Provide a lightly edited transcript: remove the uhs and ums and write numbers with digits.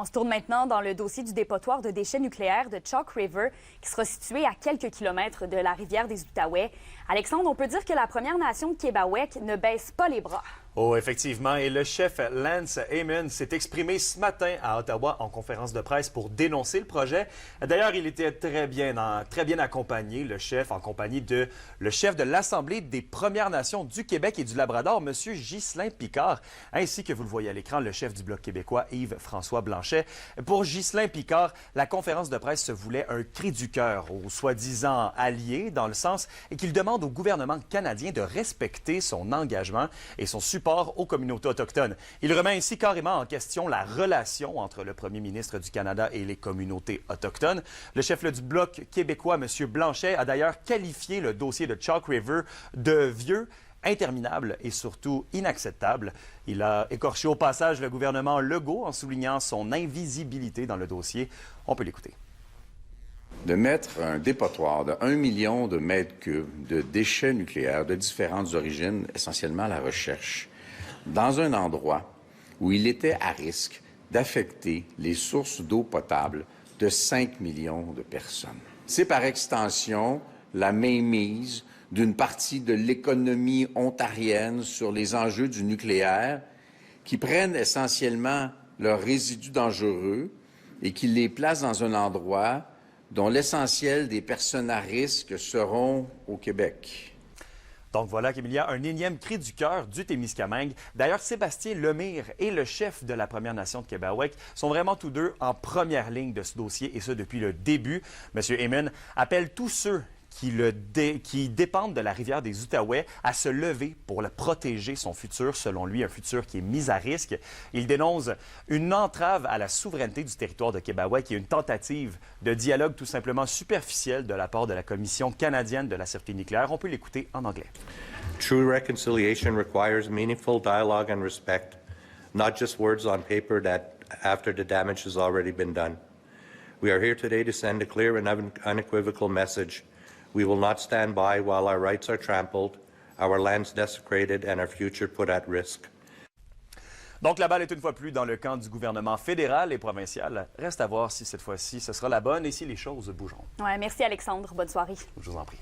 On se tourne maintenant dans le dossier du dépotoir de déchets nucléaires de Chalk River, qui sera situé à quelques kilomètres de la rivière des Outaouais. Alexandre, on peut dire que la Première Nation de Québécois ne baisse pas les bras. Oh, effectivement. Et le chef Lance Heyman s'est exprimé ce matin à Ottawa en conférence de presse pour dénoncer le projet. D'ailleurs, il était très bien accompagné, le chef, en compagnie de le chef de l'Assemblée des Premières Nations du Québec et du Labrador, M. Ghislain Picard, ainsi que vous le voyez à l'écran, le chef du Bloc québécois, Yves-François Blanchet. Pour Ghislain Picard, la conférence de presse se voulait un cri du cœur aux soi-disant alliés, dans le sens qu'il demande au gouvernement canadien de respecter son engagement et son support aux communautés autochtones. Il remet ainsi carrément en question la relation entre le premier ministre du Canada et les communautés autochtones. Le chef du Bloc québécois, M. Blanchet, a d'ailleurs qualifié le dossier de Chalk River de vieux, interminable et surtout inacceptable. Il a écorché au passage le gouvernement Legault en soulignant son invisibilité dans le dossier. On peut l'écouter. De mettre un dépotoir de 1 million de mètres cubes de déchets nucléaires de différentes origines, essentiellement la recherche, dans un endroit où il était à risque d'affecter les sources d'eau potable de 5 millions de personnes. C'est par extension la mainmise d'une partie de l'économie ontarienne sur les enjeux du nucléaire qui prennent essentiellement leurs résidus dangereux et qui les placent dans un endroit dont l'essentiel des personnes à risque seront au Québec. Donc voilà qu'il y a un énième cri du cœur du Témiscamingue. D'ailleurs, Sébastien Lemire et le chef de la Première Nation de Québécois sont vraiment tous deux en première ligne de ce dossier, et ce depuis le début. M. Heyman appelle tous ceux qui dépendent de la rivière des Outaouais à se lever pour protéger son futur, selon lui, un futur qui est mis à risque. Il dénonce une entrave à la souveraineté du territoire de Québécois, qui est une tentative de dialogue tout simplement superficielle de la part de la Commission canadienne de la sécurité nucléaire. On peut l'écouter en anglais. True reconciliation requires meaningful dialogue and respect, not just words on paper that after the damage has already been done. We are here today to send a clear and unequivocal message. We will not stand by while our rights are trampled, our lands desecrated, and our future put at risk. Donc la balle est une fois plus dans le camp du gouvernement fédéral et provincial. Reste à voir si cette fois-ci ce sera la bonne et si les choses bougeront. Ouais, merci Alexandre. Bonne soirée. Je vous en prie.